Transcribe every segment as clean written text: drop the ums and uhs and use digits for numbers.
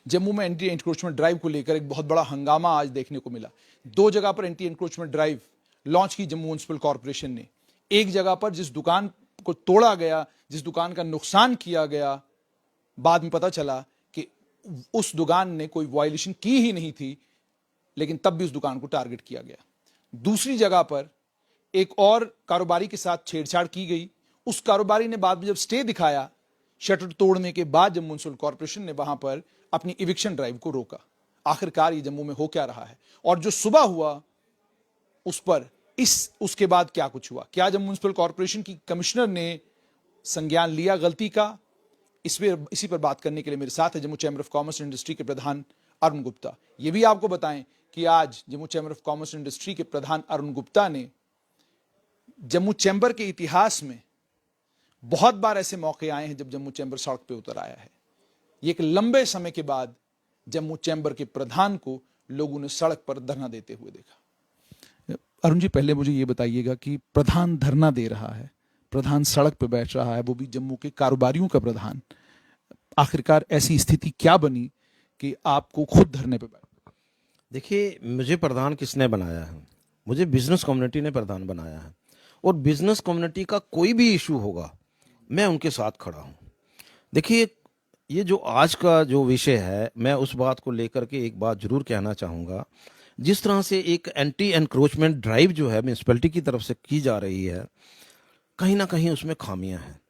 जम्मू में anti encroachment drive को लेकर एक बहुत बड़ा हंगामा आज देखने को मिला। 2 जगह पर एंटी एनक्रोचमेंट ड्राइव लॉन्च की जम्मू म्युनिसिपल कॉर्पोरेशन ने। एक जगह पर जिस दुकान को तोड़ा गया, जिस दुकान का नुकसान किया गया, बाद में पता चला कि उस दुकान ने कोई वायलेशन की ही नहीं थी, लेकिन तब भी उस दुकान को टारगेट किया गया। दूसरी जगह पर एक और कारोबारी के साथ छेड़छाड़ की गई। उस कारोबारी ने बाद में जब स्टे दिखाया शटर तोड़ने के बाद, जम्मू म्युनिसिपल कॉर्पोरेशन ने वहां पर अपनी इविक्शन ड्राइव को रोका। आखिरकार ये जम्मू में हो क्या रहा है, और जो सुबह हुआ उस पर उसके बाद क्या कुछ हुआ? क्या जम्मू म्युनिसिपल कॉर्पोरेशन की कमिश्नर ने संज्ञान लिया गलती का? इसी पर बात करने के लिए मेरे साथ है Jammu chamber of commerce and industry के प्रधान अरुण गुप्ता। ये भी आपको बताएं कि आज Jammu chamber of commerce and industry के प्रधान अरुण गुप्ता ने जम्मू चैंबर के इतिहास में बहुत बार ऐसे मौके आए हैं जब जम्मू चैंबर सड़क पे उतर आया है। ये एक लंबे समय के बाद जम्मू चैंबर के प्रधान को लोगों ने सड़क पर धरना देते हुए देखा। अरुण जी, पहले मुझे ये बताइएगा कि प्रधान धरना दे रहा है, प्रधान सड़क पर बैठ रहा है, वो भी जम्मू के कारोबारियों का प्रधान। आखिरकार ऐसी स्थिति क्या बनी कि आपको खुद धरने पे बैठना? देखिए, मुझे प्रधान किसने बनाया है? मुझे बिजनेस कम्युनिटी ने प्रधान बनाया है, और बिजनेस कम्युनिटी का कोई भी इशू होगा मैं उनके साथ खड़ा हूँ। देखिए, ये जो आज का जो विषय है, मैं उस बात को लेकर के एक बात जरूर कहना चाहूँगा। जिस तरह से एक एंटी एनक्रोचमेंट ड्राइव जो है म्यूनसिपैलिटी की तरफ से की जा रही है, कहीं ना कहीं उसमें खामियां हैं।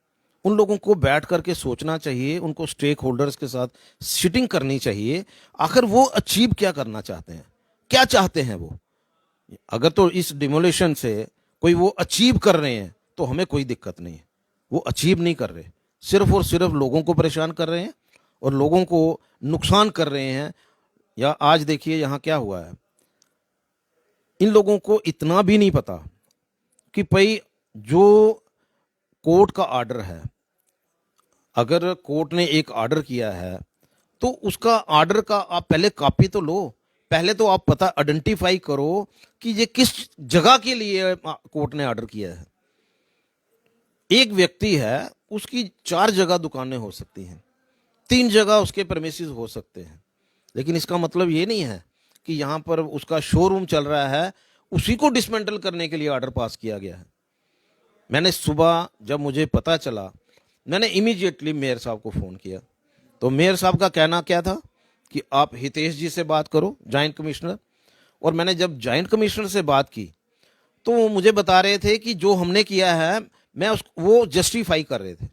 उन लोगों को बैठ करके सोचना चाहिए, उनको स्टेक होल्डर्स के साथ सिटिंग करनी चाहिए। आखिर वो अचीव क्या करना चाहते हैं, क्या चाहते हैं वो? अगर तो इस डिमोलिशन से कोई वो अचीव कर रहे हैं तो हमें कोई दिक्कत नहीं है। वो अचीव नहीं कर रहे, सिर्फ और सिर्फ लोगों को परेशान कर रहे हैं और लोगों को नुकसान कर रहे हैं। या आज देखिए यहाँ क्या हुआ है, इन लोगों को इतना भी नहीं पता कि भाई जो कोर्ट का आर्डर है, अगर कोर्ट ने एक आर्डर किया है तो उसका आर्डर का आप पहले कॉपी तो लो। पहले तो आप पता आइडेंटिफाई करो कि ये किस जगह के लिए कोर्ट ने ऑर्डर किया है। एक व्यक्ति है, उसकी 4 जगह दुकानें हो सकती हैं, 3 जगह उसके प्रेमिसेस हो सकते हैं, लेकिन इसका मतलब ये नहीं है कि यहाँ पर उसका शोरूम चल रहा है, उसी को डिसमेंटल करने के लिए ऑर्डर पास किया गया है। मैंने सुबह जब मुझे पता चला, मैंने इमीडिएटली मेयर साहब को फ़ोन किया। तो मेयर साहब का कहना क्या था कि आप हितेश जी से बात करो, जॉइंट कमिश्नर। और मैंने जब जॉइंट कमिश्नर से बात की तो वो मुझे बता रहे थे कि जो हमने किया है वो जस्टिफाई कर रहे थे,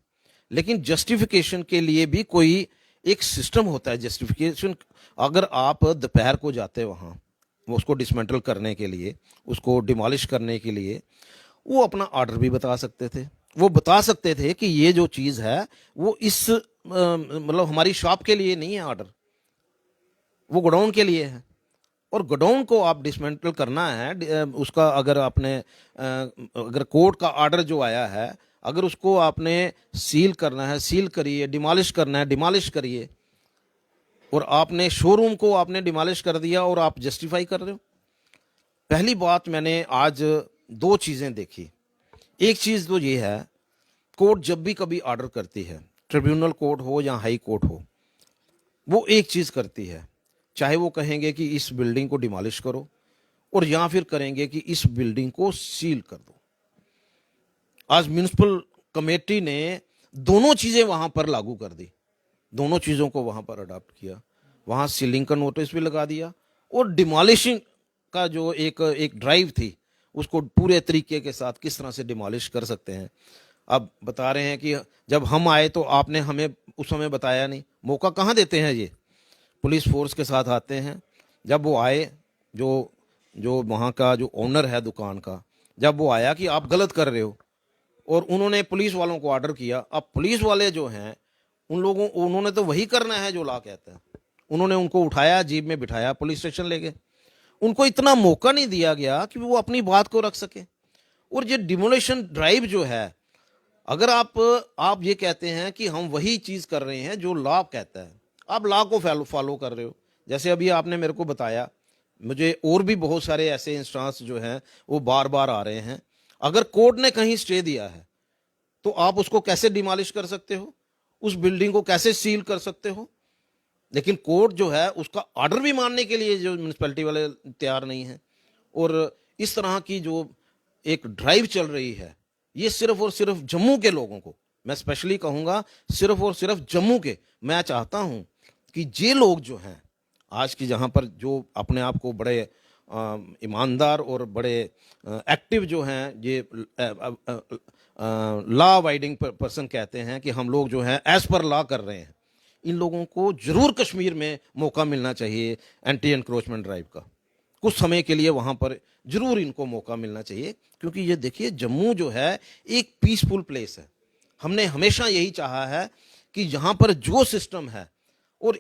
लेकिन जस्टिफिकेशन के लिए भी कोई एक सिस्टम होता है। जस्टिफिकेशन, अगर आप दोपहर को जाते वहाँ वो उसको डिसमेंटल करने के लिए, उसको डिमोलिश करने के लिए, वो अपना ऑर्डर भी बता सकते थे। वो बता सकते थे कि ये जो चीज़ है वो इस मतलब हमारी शॉप के लिए नहीं है ऑर्डर, वो गोडाउन के लिए है। और गोडाउन को आप डिसमेंटल करना है, उसका अगर आपने अगर कोर्ट का ऑर्डर जो आया है, अगर उसको आपने सील करना है, सील करिए, डिमोलिश करना है, डिमोलिश करिए। और आपने शोरूम को आपने डिमोलिश कर दिया और आप जस्टिफाई कर रहे हो। पहली बात, मैंने आज 2 चीज़ें देखी। एक चीज़ तो ये है, कोर्ट जब भी कभी ऑर्डर करती है, ट्रिब्यूनल कोर्ट हो या हाई कोर्ट हो, वो एक चीज़ करती है, चाहे वो कहेंगे कि इस बिल्डिंग को डिमोलिश करो, और या फिर करेंगे कि इस बिल्डिंग को सील कर दो। आज म्युनिसिपल कमेटी ने दोनों चीज़ें वहाँ पर लागू कर दी, दोनों चीज़ों को वहाँ पर अडॉप्ट किया। वहाँ सीलिंग का नोटिस भी लगा दिया, और डिमोलिशिंग का जो एक ड्राइव थी उसको पूरे तरीके के साथ किस तरह से डिमोलिश कर सकते हैं। अब बता रहे हैं कि जब हम आए तो आपने हमें उस समय बताया नहीं। मौका कहाँ देते हैं ये? पुलिस फोर्स के साथ आते हैं। जब वो आए, जो वहाँ का जो ओनर है दुकान का, जब वो आया कि आप गलत कर रहे हो, और उन्होंने पुलिस वालों को ऑर्डर किया। अब पुलिस वाले जो हैं उन्होंने तो वही करना है जो लॉ कहता है। उन्होंने उनको उठाया, जीप में बिठाया, पुलिस स्टेशन ले गए। उनको इतना मौका नहीं दिया गया कि वो अपनी बात को रख सके। और ये डिमोलिशन ड्राइव जो है, अगर आप ये कहते हैं कि हम वही चीज़ कर रहे हैं जो लॉ कहता है, आप लॉ को फॉलो कर रहे हो। जैसे अभी आपने मेरे को बताया, मुझे और भी बहुत सारे ऐसे इंस्टांस जो हैं वो बार बार आ रहे हैं। अगर कोर्ट ने कहीं स्टे दिया है तो आप उसको कैसे डिमोलिश कर सकते हो, उस बिल्डिंग को कैसे सील कर सकते हो? लेकिन कोर्ट जो है उसका ऑर्डर भी मानने के लिए जो म्यूनिसिपैलिटी वाले तैयार नहीं हैं। और इस तरह की जो एक ड्राइव चल रही है, ये सिर्फ और सिर्फ जम्मू के लोगों को, मैं स्पेशली कहूँगा सिर्फ और सिर्फ जम्मू के, मैं चाहता हूँ कि ये लोग जो हैं आज की जहाँ पर जो अपने आप को बड़े ईमानदार और बड़े एक्टिव जो हैं, ये लॉ अबाइडिंग पर्सन कहते हैं कि हम लोग जो हैं एज पर लॉ कर रहे हैं, इन लोगों को जरूर कश्मीर में मौका मिलना चाहिए एंटी एनक्रोचमेंट ड्राइव का। कुछ समय के लिए वहाँ पर जरूर इनको मौका मिलना चाहिए, क्योंकि ये देखिए जम्मू जो है एक पीसफुल प्लेस है। हमने हमेशा यही चाहा है कि यहाँ पर जो सिस्टम है और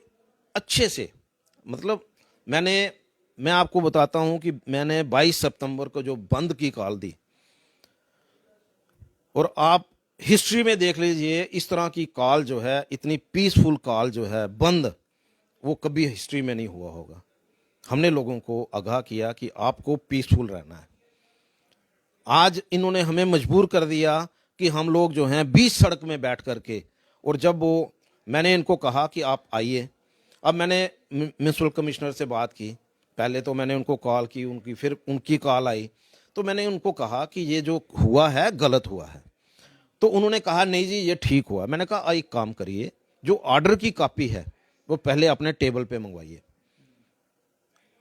अच्छे से, मतलब मैं आपको बताता हूँ कि मैंने 22 सितंबर को जो बंद की कॉल दी, और आप हिस्ट्री में देख लीजिए इस तरह की कॉल जो है, इतनी पीसफुल कॉल जो है बंद, वो कभी हिस्ट्री में नहीं हुआ होगा। हमने लोगों को आगाह किया कि आपको पीसफुल रहना है। आज इन्होंने हमें मजबूर कर दिया कि हम लोग जो हैं 20 सड़क में बैठ करके, और जब मैंने इनको कहा कि आप आइए, अब मैंने म्यूनसिपल कमिश्नर से बात की, पहले तो मैंने उनको कॉल की, फिर उनकी कॉल आई, तो मैंने उनको कहा कि ये जो हुआ है गलत हुआ है। तो उन्होंने कहा नहीं जी ये ठीक हुआ। मैंने कहा एक काम करिए, जो ऑर्डर की कॉपी है वो पहले अपने टेबल पे मंगवाइए,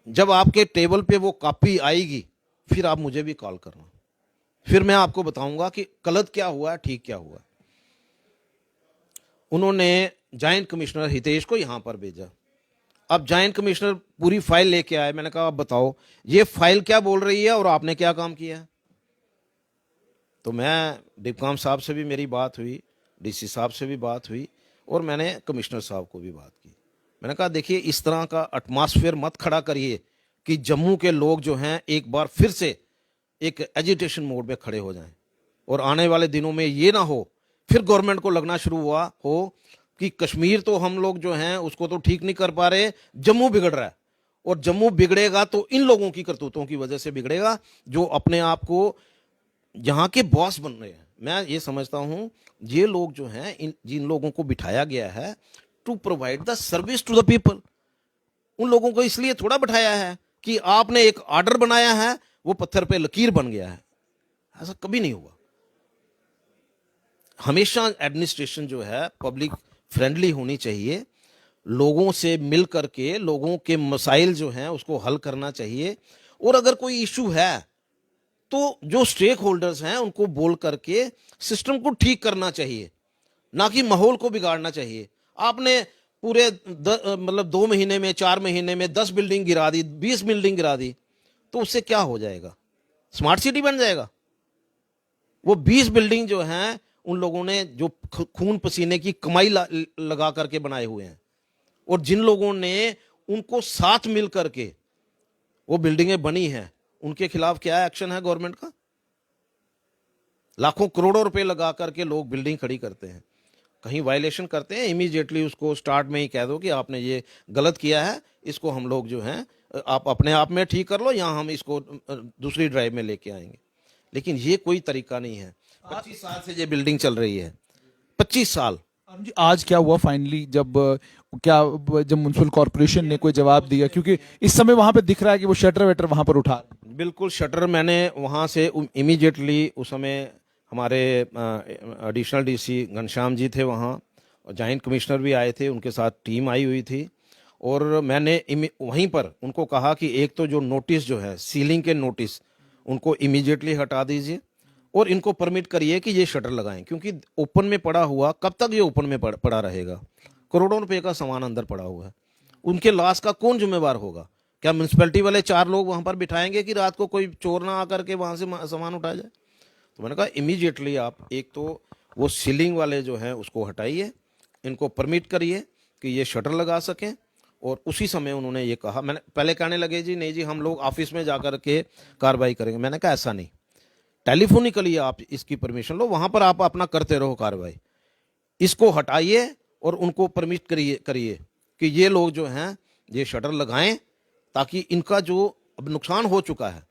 जब आपके टेबल पे वो कॉपी आएगी फिर आप मुझे भी कॉल करना, फिर मैं आपको बताऊंगा कि गलत क्या हुआ ठीक क्या हुआ। उन्होंने जॉइंट कमिश्नर हितेश को यहां पर भेजा। अब जॉइंट कमिश्नर पूरी फाइल लेके आए। मैंने कहा आप बताओ ये फाइल क्या बोल रही है और आपने क्या काम किया है। तो मैं डिप्कॉम साहब से भी मेरी बात हुई, डीसी साहब से भी बात हुई, और मैंने कमिश्नर साहब को भी बात की। मैंने कहा देखिए इस तरह का एटमॉस्फेयर मत खड़ा करिए कि जम्मू के लोग जो हैं एक बार फिर से एक एजिटेशन मोड में खड़े हो जाएं, और आने वाले दिनों में ये ना हो फिर गवर्नमेंट को लगना शुरू हुआ हो कि कश्मीर तो हम लोग जो हैं उसको तो ठीक नहीं कर पा रहे, जम्मू बिगड़ रहा है, और जम्मू बिगड़ेगा तो इन लोगों की करतूतों की वजह से बिगड़ेगा जो अपने आप को यहाँ के बॉस बन रहे हैं। मैं ये समझता हूँ ये लोग जो हैं, जिन लोगों को बिठाया गया है to provide the service to the people, उन लोगों को इसलिए थोड़ा बिठाया है कि आपने एक ऑर्डर बनाया है वो पत्थर पे लकीर बन गया है। ऐसा कभी नहीं हुआ। हमेशा एडमिनिस्ट्रेशन जो है पब्लिक फ्रेंडली होनी चाहिए, लोगों से मिल करके लोगों के मसाइल जो हैं उसको हल करना चाहिए, और अगर कोई इशू है तो जो स्टेक होल्डर्स हैं उनको बोल करके सिस्टम को ठीक करना चाहिए, ना कि माहौल को बिगाड़ना चाहिए। आपने पूरे मतलब 2 महीने में 4 महीने में 10 बिल्डिंग गिरा दी, 20 बिल्डिंग गिरा दी, तो उससे क्या हो जाएगा? स्मार्ट सिटी बन जाएगा? वो 20 बिल्डिंग जो हैं उन लोगों ने जो खून पसीने की कमाई लगा करके बनाए हुए हैं, और जिन लोगों ने उनको साथ मिल करके वो बिल्डिंगें बनी हैं उनके खिलाफ क्या एक्शन है गवर्नमेंट का? लाखों करोड़ों रुपए लगा करके लोग बिल्डिंग खड़ी करते हैं, कहीं वायलेशन करते हैं, इमीडिएटली उसको स्टार्ट में ही कह दो कि आपने ये गलत किया है, इसको हम लोग जो हैं आप अपने आप में ठीक कर लो, या हम इसको दूसरी ड्राइव में लेके आएंगे। लेकिन ये कोई तरीका नहीं है। 25 साल से ये बिल्डिंग चल रही है, 25 साल। जी आज क्या हुआ फाइनली, जब म्युनिसिपल कॉर्पोरेशन ने कोई जवाब दिया? क्योंकि इस समय वहां पे दिख रहा है कि वो शटर वेटर वहां पर उठा रहे हैं। बिल्कुल, शटर मैंने वहां से इमीडिएटली, उस समय हमारे एडिशनल डीसी घनश्याम जी थे वहाँ, और जॉइंट कमिश्नर भी आए थे, उनके साथ टीम आई हुई थी, और मैंने वहीं पर उनको कहा कि एक तो जो नोटिस जो है सीलिंग के नोटिस उनको इमीडिएटली हटा दीजिए, और इनको परमिट करिए कि ये शटर लगाएं, क्योंकि ओपन में पड़ा हुआ कब तक ये ओपन में पड़ा रहेगा? करोड़ों रुपए का सामान अंदर पड़ा हुआ है, उनके लॉस का कौन जिम्मेवार होगा? क्या म्यूनसिपैलिटी वाले 4 लोग वहां पर बिठाएंगे कि रात को कोई चोर ना आकर के वहां से सामान उठा जाए? तो मैंने कहा इमीडिएटली आप एक तो वो सीलिंग वाले जो हैं उसको हटाइए, इनको परमिट करिए कि ये शटर लगा सकें। और उसी समय उन्होंने ये कहा, मैंने पहले कहने लगे जी नहीं जी हम लोग ऑफिस में जाकर के कार्रवाई करेंगे। मैंने कहा ऐसा नहीं, टेलीफोनिकली आप इसकी परमिशन लो, वहां पर आप अपना करते रहो कार्रवाई, इसको हटाइए और उनको परमिट करिए कि ये लोग जो हैं ये शटर लगाएं, ताकि इनका जो अब नुकसान हो चुका है,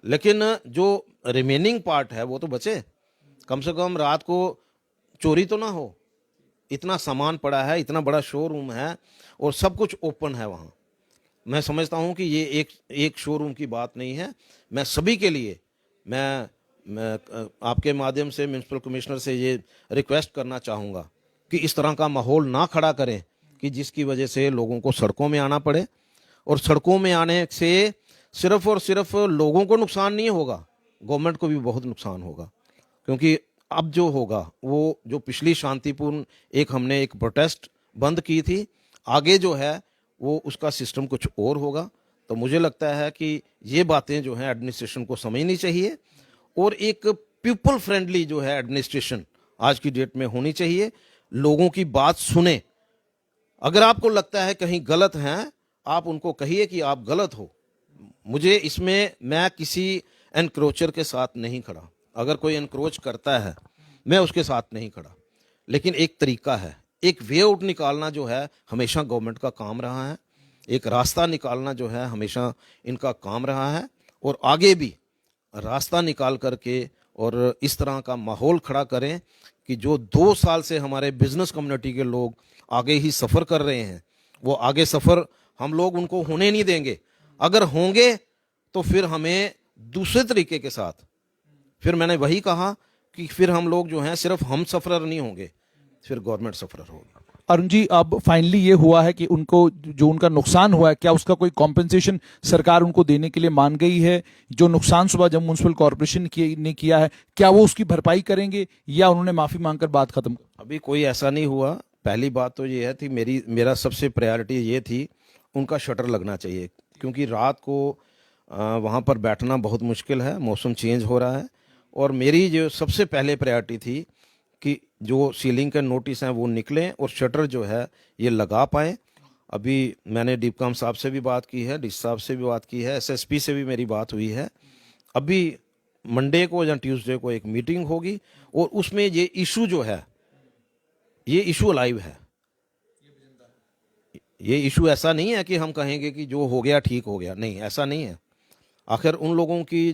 लेकिन जो रिमेनिंग पार्ट है वो तो बचे, कम से कम रात को चोरी तो ना हो। इतना सामान पड़ा है, इतना बड़ा शोरूम है और सब कुछ ओपन है वहाँ। मैं समझता हूँ कि ये एक शोरूम की बात नहीं है। मैं सभी के लिए मैं आपके माध्यम से म्युनिसिपल कमिश्नर से ये रिक्वेस्ट करना चाहूँगा कि इस तरह का माहौल ना खड़ा करें कि जिसकी वजह से लोगों को सड़कों में आना पड़े। और सड़कों में आने से सिर्फ और सिर्फ लोगों को नुकसान नहीं होगा, गवर्नमेंट को भी बहुत नुकसान होगा। क्योंकि अब जो होगा वो जो पिछली शांतिपूर्ण हमने एक प्रोटेस्ट बंद की थी, आगे जो है वो उसका सिस्टम कुछ और होगा। तो मुझे लगता है कि ये बातें जो हैं एडमिनिस्ट्रेशन को समझनी चाहिए और एक पीपल फ्रेंडली जो है एडमिनिस्ट्रेशन आज की डेट में होनी चाहिए। लोगों की बात सुने, अगर आपको लगता है कहीं गलत हैं आप उनको कहिए कि आप गलत हो। मुझे इसमें मैं किसी एनक्रोचर के साथ नहीं खड़ा, अगर कोई एनक्रोच करता है मैं उसके साथ नहीं खड़ा, लेकिन एक तरीका है, एक वे आउट निकालना जो है हमेशा गवर्नमेंट का काम रहा है, एक रास्ता निकालना जो है हमेशा इनका काम रहा है। और आगे भी रास्ता निकाल करके और इस तरह का माहौल खड़ा करें कि जो 2 साल से हमारे बिजनेस कम्युनिटी के लोग आगे ही सफ़र कर रहे हैं, वो आगे सफ़र हम लोग उनको होने नहीं देंगे। अगर होंगे तो फिर हमें दूसरे तरीके के साथ, फिर मैंने वही कहा कि फिर हम लोग जो हैं सिर्फ हम सफ़रर नहीं होंगे, फिर गवर्नमेंट सफ़रर होगी। अरुण जी, अब फाइनली ये हुआ है कि उनको जो उनका नुकसान हुआ है, क्या उसका कोई कॉम्पेंसेशन सरकार उनको देने के लिए मान गई है? जो नुकसान सुबह जम्मू म्युनिसिपल कॉर्पोरेशन ने किया है, क्या वो उसकी भरपाई करेंगे या उन्होंने माफी मांगकर बात खत्म? अभी कोई ऐसा नहीं हुआ। पहली बात तो ये है थी मेरा सबसे प्रायोरिटी ये थी, उनका शटर लगना चाहिए, क्योंकि रात को वहाँ पर बैठना बहुत मुश्किल है, मौसम चेंज हो रहा है। और मेरी जो सबसे पहले प्रायोरिटी थी कि जो सीलिंग के नोटिस हैं वो निकलें और शटर जो है ये लगा पाएँ। अभी मैंने डीपकाम साहब से भी बात की है, डीसी साहब से भी बात की है, एसएसपी से भी मेरी बात हुई है। अभी मंडे को या ट्यूसडे को एक मीटिंग होगी और उसमें ये इशू जो है, ये इशू अलाइव है। ये इशू ऐसा नहीं है कि हम कहेंगे कि जो हो गया ठीक हो गया, नहीं, ऐसा नहीं है। आखिर उन लोगों की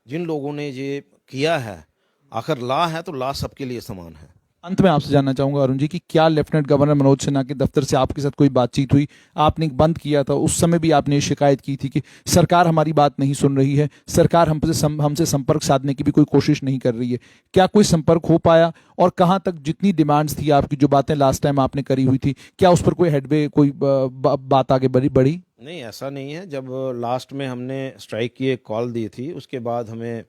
जिन लोगों ने ये किया है, आखिर लॉ है तो लॉ सबके लिए समान है। अंत में आपसे जानना चाहूंगा अरुण जी कि क्या लेफ्टिनेंट गवर्नर मनोज सिन्हा के दफ्तर से आपके साथ कोई बातचीत हुई? आपने बंद किया था, उस समय भी आपने शिकायत की थी कि सरकार हमारी बात नहीं सुन रही है, सरकार हमसे संपर्क साधने की भी कोई कोशिश नहीं कर रही है। क्या कोई संपर्क हो पाया और कहाँ तक जितनी डिमांड्स थी आपकी, जो बातें लास्ट टाइम आपने करी हुई थी, क्या उस पर कोई हेडवे, कोई बात आगे बढ़ी? नहीं, ऐसा नहीं है। जब लास्ट में हमने स्ट्राइक की एक कॉल दी थी, उसके बाद हमें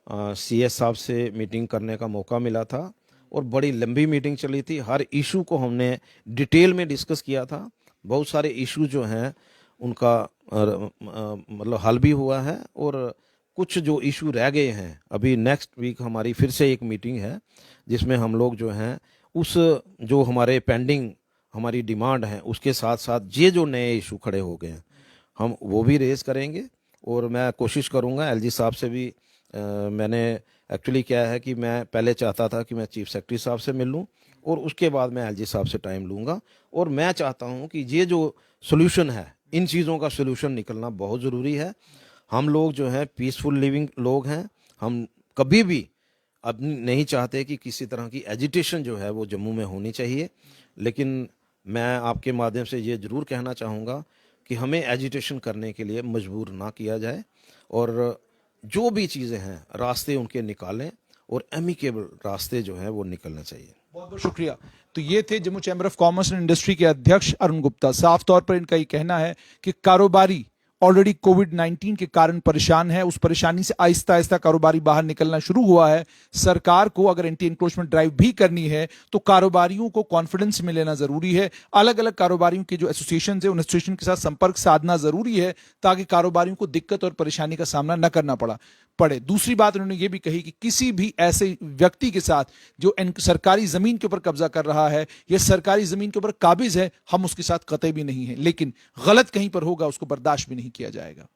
सीएस साहब से मीटिंग करने का मौका मिला था और बड़ी लंबी मीटिंग चली थी। हर इशू को हमने डिटेल में डिस्कस किया था। बहुत सारे इशू जो हैं उनका मतलब हल भी हुआ है और कुछ जो इशू रह गए हैं, अभी नेक्स्ट वीक हमारी फिर से एक मीटिंग है जिसमें हम लोग जो हैं उस जो हमारे पेंडिंग हमारी डिमांड है उसके साथ साथ ये जो नए इशू खड़े हो गए हैं हम वो भी रेज करेंगे। और मैं कोशिश करूँगा, एलजी साहब से भी मैंने एक्चुअली क्या है कि मैं पहले चाहता था कि मैं चीफ सेक्रेटरी साहब से मिल लूँ और उसके बाद मैं एलजी साहब से टाइम लूँगा। और मैं चाहता हूँ कि ये जो सोल्यूशन है, इन चीज़ों का सोल्यूशन निकलना बहुत ज़रूरी है। हम लोग जो हैं पीसफुल लिविंग लोग हैं, हम कभी भी अब नहीं चाहते कि किसी तरह की एजिटेशन जो है वो जम्मू में होनी चाहिए। लेकिन मैं आपके माध्यम से ये ज़रूर कहना चाहूँगा कि हमें एजिटेशन करने के लिए मजबूर ना किया जाए और जो भी चीज़ें हैं रास्ते उनके निकालें और एमिकेबल रास्ते जो हैं वो निकलना चाहिए। बहुत बहुत शुक्रिया। तो ये थे Jammu chamber of commerce and industry के अध्यक्ष अरुण गुप्ता। साफ तौर पर इनका ये कहना है कि कारोबारी ऑलरेडी कोविड-19 के कारण परेशान है, उस परेशानी से आहिस्ता आहिस्ता कारोबारी बाहर निकलना शुरू हुआ है। सरकार को अगर एंटी एनक्रोचमेंट ड्राइव भी करनी है तो कारोबारियों को कॉन्फिडेंस में लेना जरूरी है। अलग अलग कारोबारियों के जो एसोसिएशन है उन एसोसिएशन के साथ संपर्क साधना जरूरी है ताकि कारोबारियों को दिक्कत और परेशानी का सामना न करना पड़े। दूसरी बात उन्होंने ये भी कही कि किसी भी ऐसे व्यक्ति के साथ जो सरकारी जमीन के ऊपर कब्जा कर रहा है या सरकारी जमीन के ऊपर काबिज है, हम उसके साथ कतई भी नहीं है, लेकिन गलत कहीं पर होगा उसको बर्दाश्त भी नहीं किया जाएगा।